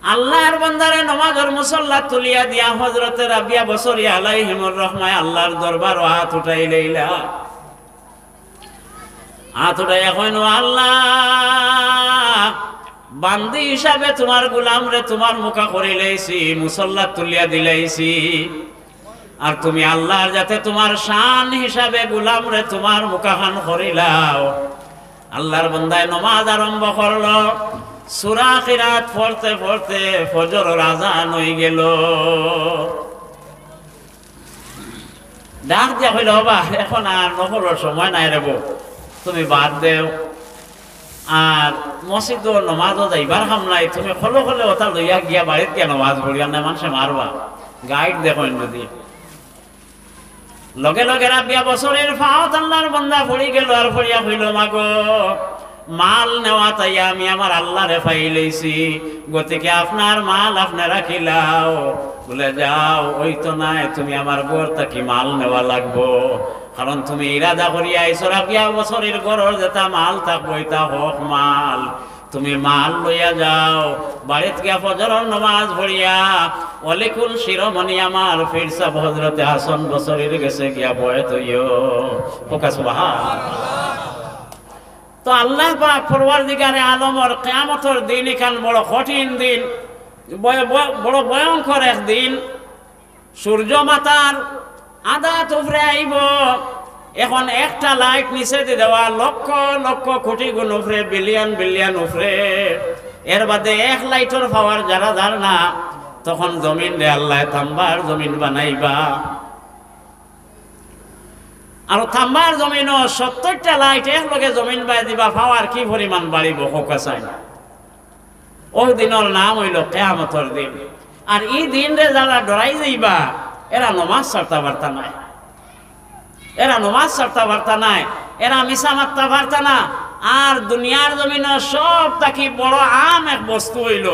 আল্লাহর বান্দারে নমাজের মুসল্লা তুলিয়া দিয়া হযরতে রাবিয়া বসরি আলাইহিমুর রহমায় আল্লাহর দরবার হাত উঠাই লইলা। হাত উঠাই এখন আল্লাহ বান্দি হিসাবে তোমার গোলাম রে তোমার মুখা করে লইছি, মুসল্লা তুলিয়া দিলাইছি। আর তুমি আল্লাহর যাতে তোমার শান হিসাবে গোলাম রে তোমার মুখাখান করিলাও। আল্লাহর বান্দায় নমাজ আরম্ভ করলো। সূরা কিরাত পড়তে পড়তে ফজরের আযান হয়ে গেল। ডাক দিয়া হইল, বাবা এখন আর নফলের সময় নাই রে বউ, তুমি বাদ দেও। আর মসজিদ নমাজও যাইবার কাম নাই, তুমি খলো খলে ওটা লইয়া গিয়া বাড়িত গিয়া নমাজ পড়িয়া না মানুষে মারবা। গাইড দেখো যদি লগে লগে রাবিয়া বছরের ফাওত আল্লাহর বান্দা পড়ি গেল। আর পড়িয়া হইল, মাগো মাল নেওয়া তাই আমি আমার আল্লাহরে পাইলেছি, গতিকে আপনার মাল আপনি রাখিলাও। বলে যাও, ওই তো নাই, তুমি আমার ঘর থেকে মাল নেওয়া লাগবো। কারণ তুমি ইরাদা করিয়া আইছো রাবিয়া বছরের ঘরের যেটা মাল থাকবো এটা হোক মাল। তুমি মাল লইয়া যাও, বাড়িতে গিয়া ফজরের নামাজ পড়িয়া অলিকুল শিরোমণি আমার পীর সাহেব হযরতে হাসান বসরির গেছে গিয়া বয়ে তৈও ফোকা সুবহানাল্লাহ। তো আল্লাহ পাক পরওয়ারদিগারে আলমর কিয়ামতের দিন এখান বড় কঠিন দিন, বড় ভয়ঙ্কর একদিন। সূর্য মাতার আধা উপরে আইব। এখন একটা লাইট নিচে দিয়ে দেওয়া লক্ষ লক্ষ কোটি গুণ উপরে, বিলিয়ন বিলিয়ন উপরে। এর বাদে এক লাইটের পাওয়ার যারা যার না, তখন জমিন রে আল্লাহ তাম্বার জমিন বানাইবা। আর তাম্বার জমিনও 70টা লাইট একলগে জমিন বাই দিবা, পাওয়ার কি পরিমাণ বাড়িব হোকা চাই না। ওই দিনের নাম হইল কিয়ামতের দিন। আর এই দিন রে যারা ডরাই যাইবা, এরা নমাজ ছাড়তে পারতা নাই, এরা নমাজ ছাড়তে পারতা নাই, এরা মিশা মারতে পারতা না। আর দুনিয়ার জমিনের সব থাকি বড় আম এক বস্তু হইল,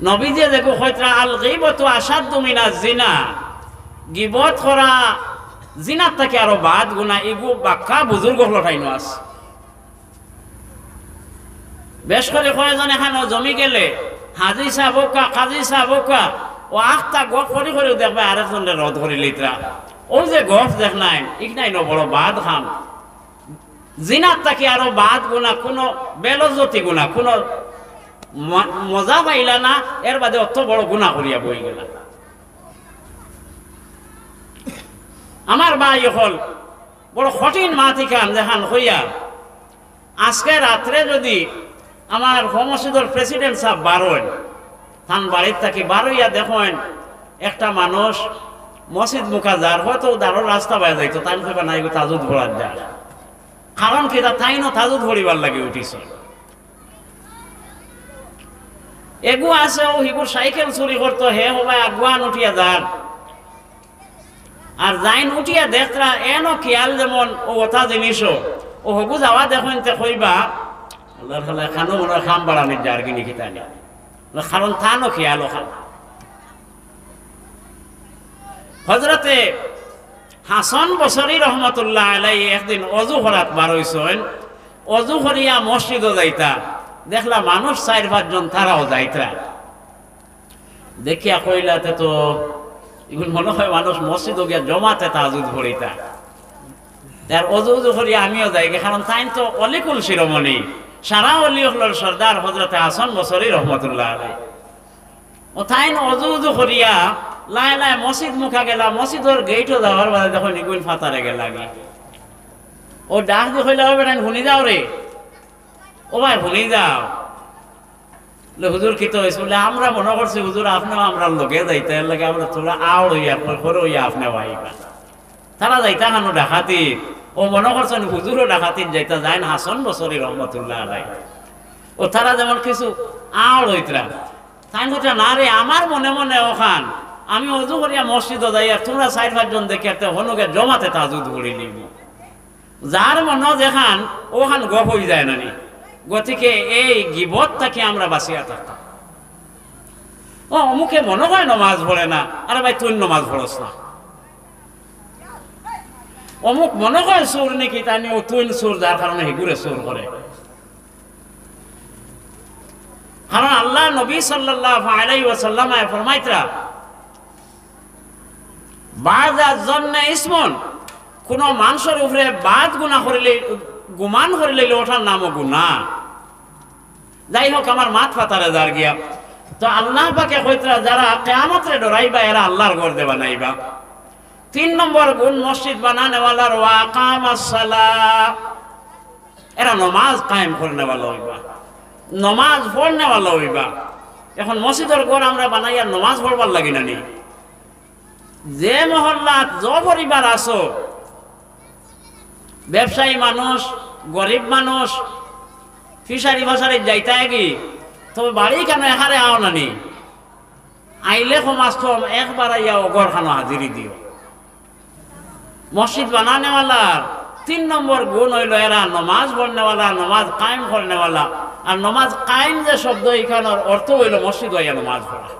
নবীজি দেখো হয়তো আল গীবতু আশাদ্দু মিনাজ জিনা, গীবত করা জিনার থেকে আরো বাদ গুনাহ। এগু বাক্কা বুজুর্গ হলো ঠাইনো আছে। বেশ করে কয়েকজন এখানে জমি গেলে হাজি সাহেবকা কাজী সাহেবকা ও আখটা গপ করি করে দেখবে আরেকজনের রদ করে লিতরা। ওই যে গপ দেখ নাই ইকনাই ন বড় বাদ খাম। জিনার থেকে আরো বাদ গুণা, কোনো বেলজ্জতি গুণা, কোনো মজা পাইলা না, এর বাদে অত বড় গুণা করিয়া বই গেলা। আমার ভাই হল বড় কঠিন মাথি খান দেখান হইয়া। আজকে রাত্রে যদি আমার মসজিদের প্রেসিডেন্ট সাহেব বারোয়, তান বাড়ির থাকি বারোইয়া দেখেন একটা মানুষ মসজিদ মুখা যার হয়তো দারোর রাস্তা বাইরে যাইতো, তাই কইবা নাই তাজুদ ভরার যায়। কারণ কি তাই না তাজুদ ভরিবার লাগে উঠিছে। এগু আছে ও হিগুর সাইকেল চুরি করতো, হে হবাই আগুয়ান উঠিয়া যান। আর যাইন উঠিয়া দেখরা এনো খেয়াল যেমন ও কথা জিনিসও ও হগু যাওয়া দেখুন তে কইবা আল্লাহর খালা খানো মনে খাম বাড়ানির যার কিনি খিতা নিয়া, কারণ থানো খেয়ালও খান। হযরতে হাসান বসরি রহমতুল্লাহ আলাইহি একদিন অজু করাত বার হইছেন। অজু করিয়া মসজিদও যাইতা, দেখলা মানুষ 4-5 জন তারাও যাইতা। দেখিয়া কইলাতে তো এগুলো মনে হয় মানুষ মসজিদও গিয়া জমাতে তাজুদ ভরিতা। তার অজু উজু করিয়া আমিও যাই, কারণ তাই তো অলিকুল শিরোমণি সারা অলি হল সর্দার হযরতে হাসান বসরি রহমতুল্লাহ আলাইহি। ও তাই অজু উজু করিয়া লাই লাই মসজিদ মুখা গেলা। মসজিদের গেটও যাওয়ার বাদে দেখো নিগুন ফাতারে গেলা গিয়ে ও ডাক দিয়ে কইলা হবে না শুনি যাও রে, ও ভাই শুনি যাও। হুজুর কি তো হয়েছে বলে আমরা মনে করছি হুজুর আপনিও আমরা লোকে যাইতে লাগে, আমরা তোরা আওড় হইয়া করে হইয়া আপনি ভাইবা। তারা যাইতা কেন ডাকাতি, ও মনে করছেন হুজুরও ডাকাতির যাইতা যায় না হাসান বসরি রহমতুল্লাহ আলাইহি। ও তারা যেমন কিছু আওড় হইতরা, তাই কথা না রে আমার মনে মনে ওখান আমি অজু করিয়া মসজিদে যাই, আর তোমরা 4-5 জন দেখে হনুকে জমাতে তাজুদ করি নিব। যার মনে দেখান ওখান গপ হয়ে যায় না নি। গতিকে এই গিবত থেকে আমরা বাঁচিয়া থাকতাম। ও অমুকে মনে হয় নমাজ পড়ে না, আরে ভাই তুই নমাজ পড়স না। অমুক মনে হয় সুর নাকি, তা নিয়ে তুই সুর, যার কারণে হেগুরে সুর করে। কারণ আল্লাহ আল্লাহ নবী সাল্লাল্লাহু আলাইহি ওয়াসাল্লাম ফরমাইতরা বাযার জন্য ইসমন, কোন মানুষের উপরে বাদ গুনাহ করিলে গুমান করিলে ওঠার নামও গুনাহ। যাই হোক, আমার মাত ফাতারে দাঁড় গিয়া তো আল্লাহ পাকে কইতরা যারা কিয়ামতে ডরাইবা এরা আল্লাহর ঘর দে বানাইবা। 3 নম্বর গুণ মসজিদ বানানেওয়ালার ওয়া কামাস সালাহ, এরা নমাজ কায়েম করনেওয়ালা হইবা, নমাজ পড়নেওয়ালা হইবা। এখন মসজিদের ঘর আমরা বানাইয়া নমাজ পড়বার লাগি না নি? যে মহল্লাত যে পরিবার আছো, ব্যবসায়ী মানুষ, গরিব মানুষ, ফিশারি ফাশারি যাইতা কি তবে বাড়ি কেন এখানে আও নানি, আইলে সমাজ তো একবার আইয়া ঘর খানো হাজিরি দিও। মসজিদ বানানেওয়ালার 3 নম্বর গুণ হইল এরা নমাজ পড়নেওয়ালা, নমাজ কায়েম করনেওয়ালা। আর নমাজ কায়েম যে শব্দ এখানের অর্থ হইল মসজিদ হইয়া নমাজ পড়া।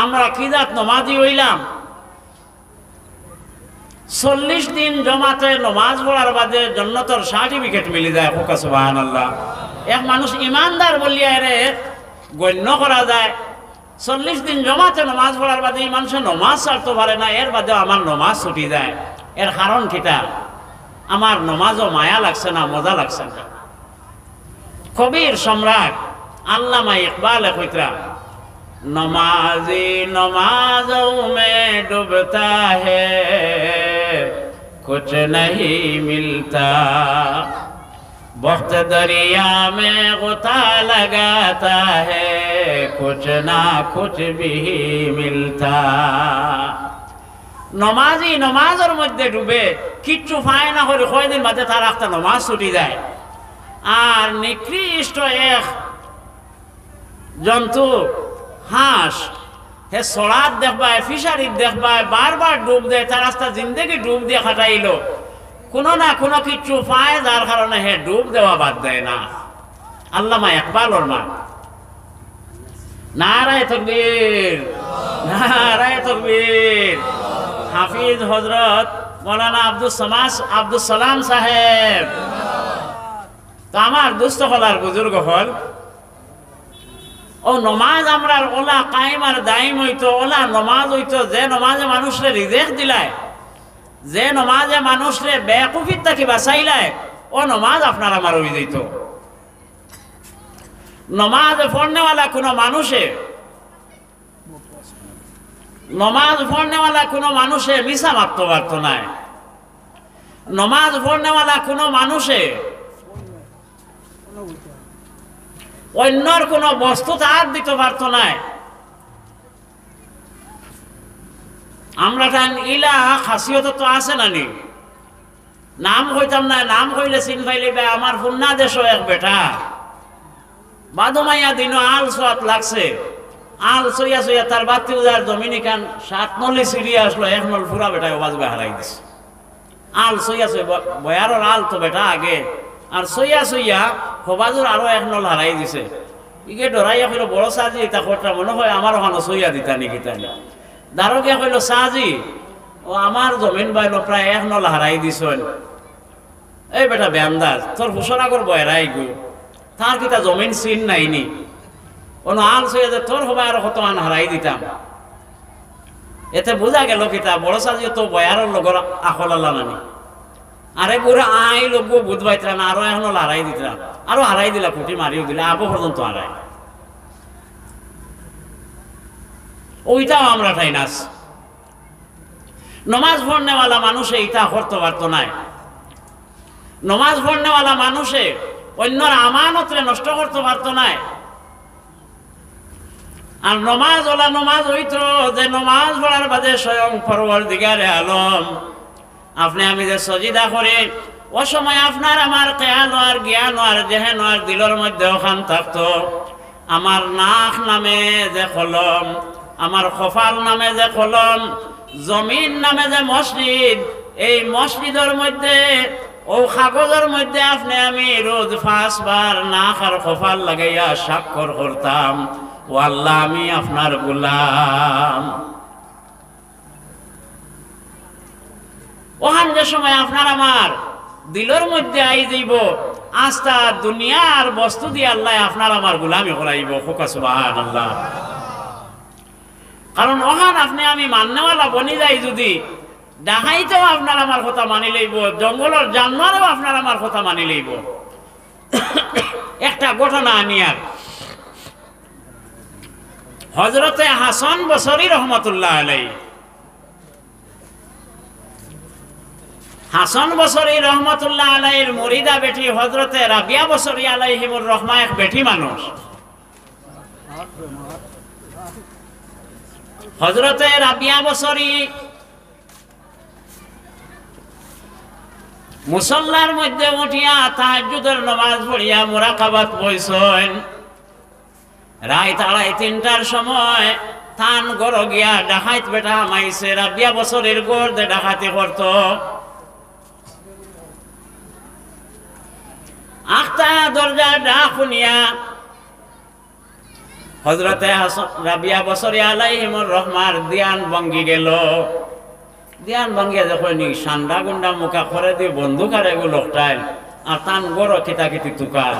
আমরা কি জাত নমাজি হইলাম? 40 দিন জমাতে নমাজ পড়ার বাদে জান্নাতের সার্টিফিকেট মিলে যায়। হোক সুবহানাল্লাহ। এক মানুষ ইমানদার বলিয়া এরে গণ্য করা যায়। 40 দিন জমাতে নমাজ পড়ার বাদে এই মানুষের নমাজ ছাড়তে পারে না, এর বাদেও আমার নমাজ ছুটি যায়। এর কারণ কিটা? আমার নমাজও মায়া লাগছে না, মজা লাগছে না। কবির সম্রাট আল্লামা ইকবাল কইতরা नमाजी नमाजों में डूबता है, कुछ नहीं मिलता, वक्त दरिया में गोता लगाता है, कुछ ना कुछ भी मिलता। नमाजी नमाजर मध्य डूबे किच्छु पाय ना করে কয়দিন বাদে তার একটা নমাজ ছুটি যায়। আর নিকৃষ্ট এক জন্তু হাঁস, হে সড়াত দেখবায়, ফিশারিত দেখবায়, বারবার ডুব দেয়, তার রাস্তা জিন্দগি ডুব দিয়ে খাটাইল, কোনো না কোনো কিচ্ছু পায়, যার কারণে হে ডুব দেওয়া বাদ দেয় না। আল্লামা ইকবালর মা। নারায়ে তাকবীর, নারায়ে তাকবীর। হাফিজ হযরত মৌলানা আব্দুস সালাম সাহেব। তো আমার দুস্থ হলার বুজুর্গ হল ও নমাজ আমরা ওলা কায়েম আর দায়ম হইতো, ওলা নমাজ হইতো যে নমাজে মানুষরে রিজেক্ট দিলায়, যে নমাজে মানুষরে বেকুফির থাকি বাঁচাইলায়, ও নমাজ আপনার আমার হয়ে যেত। নমাজ পড়নেওয়ালা কোনো মানুষে, নমাজ পড়নেওয়ালা কোনো মানুষে মিশা মারতে পারতো না। নমাজ পড়নেওয়ালা কোনো মানুষে অন্যর কোনো বস্তু তার দিতে পারতো না। আমরা টান ইলা খাসিয়ত তো আছে না নি, নাম কইতাম না, নাম কইলে চিন পাইলে আমার ফুন্না দেশ এক বেটা বাদমাইয়া দিন আল সোয়াত লাগছে, আল সইয়া সইয়া তার বাতি উজার ডমিনিকান 7 নলি সিরিয়া আসলো, 1 নল পুরা বেটায় বাজবে হারাই দিছে। আল সইয়া সইয়া বয়ারর আল তো বেটা আগে, আর সইয়া সইয়া হবাজুর আরো 1 নল হারাই দিছে। ইকে ডরাইয়া কইল বড় সাজি এটা খরটা মনে হয় আমার ওখানে সইয়া দিতা নাকি তাই। দারোগা কইল সাজি ও আমার জমিন বাইল প্রায় 1 নল হারাই দিছেন। এই বেটা বেন্দাজ তোর হুসনাগর বয়রাই গো, তার কিতা জমিন চিন নাইনি, অন্য আল সইয়া যে তোর হবা আরো কত আন হারাই দিতাম। এতে বোঝা গেল কিতা বড় সাজি তো বয়ারর লগর আখল আল্লাহ নানি। আরে গুড়া আই লোক বুধ পাইতরা না, আরো 1 নল হারাই দিতরা, আরো হারাই দিলা, কুটি মারিও দিলা, আবো পর্যন্ত হারাই। ওইটাও আমরা ঠাই নাস। নমাজ পড়নেওয়ালা মানুষে ইটা করতে পারতো না। নমাজ পড়নেওয়ালা মানুষে অন্যর আমানতরে নষ্ট করতে পারতো না। আর নমাজ ওলা নমাজ হইতো যে নমাজ পড়ার বাদে স্বয়ং পরওয়ারদিগারে আলম আপনি আমি যে সজিদা করি, ও সময় আপনার আমার খেয়াল আর জ্ঞান আর জেহেন আর দিলের মধ্যে ওখান থাকতো আমার নাক নামে যে কলম, আমার কপাল নামে যে কলম, জমিন নামে যে মসজিদ, এই মসজিদের মধ্যে ও কাগজের মধ্যে আপনি আমি রোজ 5 বার নাক আর কপাল লাগাইয়া স্বাক্ষর করতাম, ও আল্লাহ আমি আপনার গোলাম। ওখান যে সময় আপনার আমার দিলের মধ্যে আই যাইব আস্থা দুনিয়ার বস্তু দিয়ে আল্লাহ আপনার আমার গোলামি করাইব। খোকা সুবহানাল্লাহ। কারণ ওখান আপনি আমি মাননেওয়ালা বনি যাই যদি, ডাকাইতেও আপনার আমার কথা মানি লইব, জঙ্গলের জানোয়ারও আপনার আমার কথা মানি লইব। একটা ঘটনা আনিয়ার, হযরতে হাসান বসরি রহমতুল্লাহ আলাইহি, হাসান বসরি রহমতুল্লাহ আলাইহির মুরিদা বেটি হযরতে রাবিয়া বসরি আলাইহিমুর রহমা এক বেটি মানুষ। হযরতে রাবিয়া বসরি মুসল্লার মধ্যে উঠিয়া তাহাজ্জুদের নামাজ পড়িয়া মুরাকাবাত বইছেন। রাত 2:30টার সময় থান গড় গিয়া ডাকাইত বেটা মাইছে। রাবিয়া বসরির গড় দে ডাকাতি করত। আখতা দরজা ডাক শুনিয়া হযরতে রাবিয়া বসরি আলাইহিমুর রহমার ধ্যান ভঙ্গি গেল। ধ্যান ভঙ্গিয়া যখন সান্ডা গুন্ডা মুখা করে দিয়ে বন্দুক আর এগুলো লোকটাই আর তান গড় খিতাখিতি তুকার।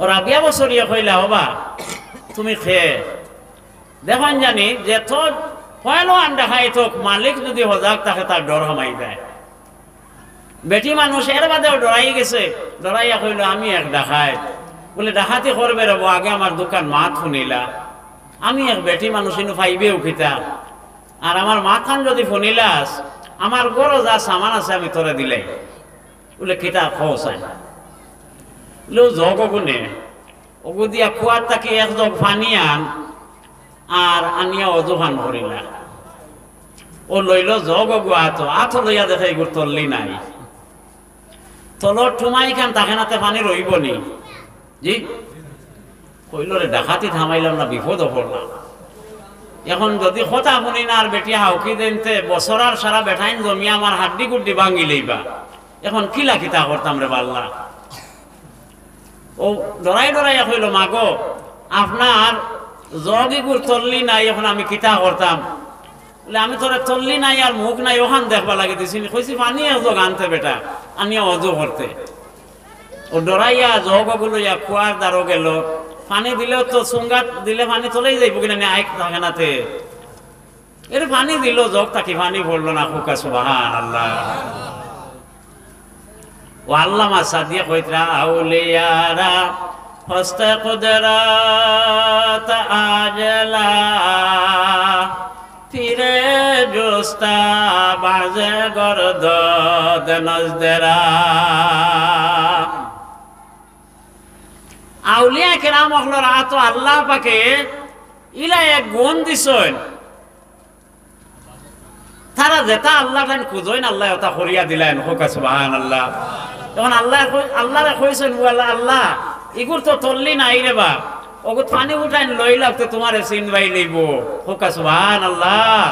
ও রাবিয়া বসরিয়া কইলা, হবা তুমি খেয়ে দেখুন জানি যে তো পয়লো আন্ডা খাই তোক মালিক যদি হজাক থাকে তার ডর হামাই দেয়। বেটি মানুষ এর বাদেও ডরাই গেছে। ডরাইয়া কইল, আমি এক ডাকাত। বলে ডাকাতি করবে রব, আগে আমার দোকান মাত শুনিলা। আমি এক বেটি মানুষ ইনু ফাইবে উঠিতা, আর আমার মাথান যদি শুনিলাস আমার গড় যা সামান আছে আমি তোরে দিলাই। বলে কিতা খাওসাই লো জগ গুনে ওগু দিয়া কুয়ার তাকে এক জগ পানি আন আর আনিয়া অজুহান করিলা। ও লইল জগ গু আত লইয়া দেখে এগুর তল্লি নাই। তলর টুমাই খান তাকে নাতে পানি রইব নি? জি কইল, রে ডাকাতি থামাইলাম না, বিপদ পড়লাম। এখন যদি কথা শুনি না আর বেটি হাউকি দেনতে বছরার সারা বেঠাইন জমিয়া আমার হাড্ডি গুড্ডি ভাঙি লইবা। এখন কিলা কিতা করতাম রে বাল্লা। ও ডরাই ডরাইয়া কইল, মাগো আপনার জগিগুর তল্লি নাই, এখন আমি কিতা করতাম? বলে আমি তোরা তল্লি নাই আর মুখ নাই ওখান দেখবা লাগে দিছি। কইছি পানি এক জগ আনতে বেটা, আনিয়া অজু করতে। ও ডরাইয়া জগগুলো ইয়া কুয়ার দ্বারও গেল। পানি দিলেও তো সুঙ্গাত দিলে পানি চলেই যাইব কিনা আইক থাকে নাতে। এর পানি দিল জগ তাকে পানি পড়লো না। খুকা সুবহানাল্লাহ। ও আল্লামা সাদিয়া কইতরা, আউলিয়ারা হস্তে কুদরত আজলা ফিরে জোস্তা বাজে গরদ নজদেরা। আউলিয়া কেরাম হলো রাত আল্লাহ পাকে ইলা এক গুণ দিছেন। তারা যেটা আল্লাহ টাইম খুঁজেন আল্লাহ ওটা করিয়া দিলেন। হোকা সুবহানাল্লাহ। তখন আল্লাহরে কইছেন, আল্লাহ ইগুর তো তল্লি নাই রে বা, ওগু পানি উঠাইন লই লাগতে তোমার চিনবাই লইব। হোকা সুবহানাল্লাহ।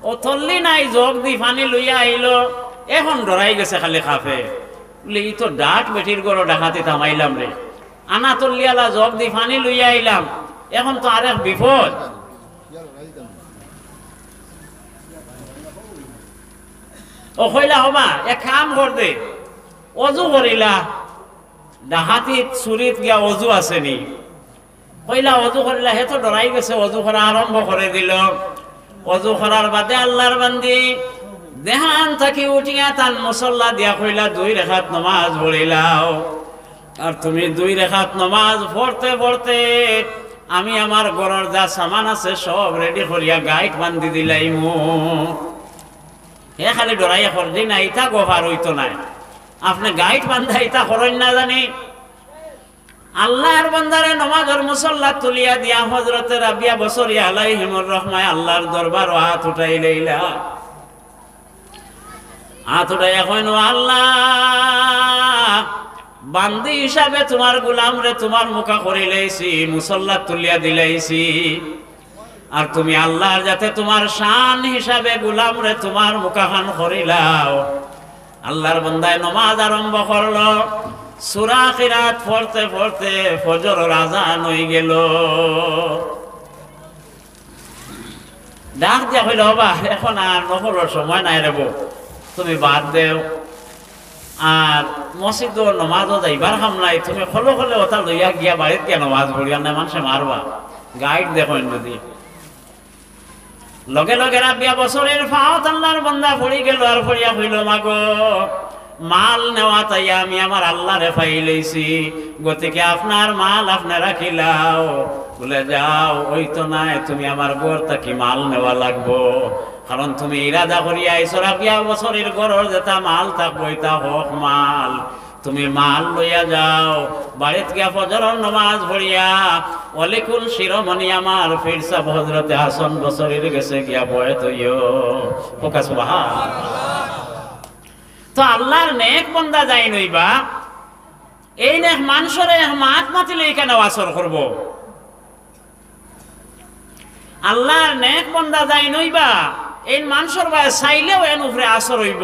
ও তল্লি নাই, জগ দি পানি লইয়া আইলো। এখন ডরাই গেছে খালি খাফে। বলে ই তো ডাক বেটির গড় ডাকাতি থামাইলাম রে, আনা তল্লিয়ালা জগ দি পানি লইয়া আইলাম, এখন তো আরেক বিপদ। ও কইলা, হবা এক কাম কর দে, অজু করিলা। ডাকাতিত চুরিত গিয়া অজু আসেনি। কইলা অজু করিলা। হে তো ডরাই গেছে, অজু করা আরম্ভ করে দিল। অজু করার বাদে আল্লাহর বান্দি দেহান থাকি উঠিয়া তান মুসল্লা দিয়া কইলা, 2 রাকাত নামাজ পড়িলাও। আর তুমি 2 রাকাত নামাজ পড়তে পড়তে আমি আমার ঘরের যা সামান আছে সব রেডি করিয়া গাইড বান্ধি দিলাইমু। হে খালি ডরাইয়া করছি না, ইটা গোফার হইতো নাই। আপনি গাইড বান্ধা ইটা করেন না জানি। আল্লাহর বান্দারে নমাজের মুসল্লা তুলিয়া দিয়া হযরতে রাবিয়া বসরি আলাইহিমুর রহমায় আল্লাহর দরবার হাত উঠাই লইলা। হাত উঠাইয়া কইন, আল্লাহ বান্দি হিসাবে তোমার গোলাম রে তোমার মুখা করে লাইছি, মুসল্লা তুলিয়া দিলাইছি। আর তুমি আল্লাহর যাতে তোমার শান হিসাবে গোলাম রে তোমার মুখাখান করিলাও। আল্লাহর বান্দায় নমাজ আরম্ভ করলো। সূরা কিরাত পড়তে পড়তে ফজরের আযান হয়ে গেল। ডাক দিয়া হইল, বাবা এখন আর নহরের সময় নাই রে বউ, তুমি বাদ দেও। আর মসজিদ নমাজও যাইবার হাম নাই, তুমি খলো খলে ওটা লইয়া গিয়া বাড়িত গিয়া নমাজ পড়িয়া না মানুষে মারবা, গাইড দেখো নদী লগে লগে রাবিয়া বছরের ফাওত আল্লাহর বান্দা পড়ি গেল আর পড়িয়া হইল মাগো মাল নেওয়া তাই আমি আমার আল্লাহরে পাইলেছি, গতিকে আপনার মাল আপনি রাখিলাও। বলে যাও ওই তো নাই, তুমি আমার গোর তাকি মাল নেওয়া লাগবো, কারণ তুমি ইরাদা করিয়া আইছো রাবিয়া বছরের গড়র যেটা মাল থাকবো এটা হক মাল, তুমি মাল লইয়া যাও। বাড়িত গিয়া ফজরের নামাজ পড়িয়া অলিকুল শিরোমণি আমার ফিরসা হযরতে হাসান বছরের গেছে গিয়া বয়ত হইও ফোকা সুবহানাল্লাহ। তো আল্লাহর নেক বান্দা যাই নইবা, এই নেক মানুষরে মাত মাতিলে কেন আসর করব? আল্লাহর নেক বান্দা যাই নইবা, এই মানুষের ভাই চাইলেও এন উপরে আসর হইব।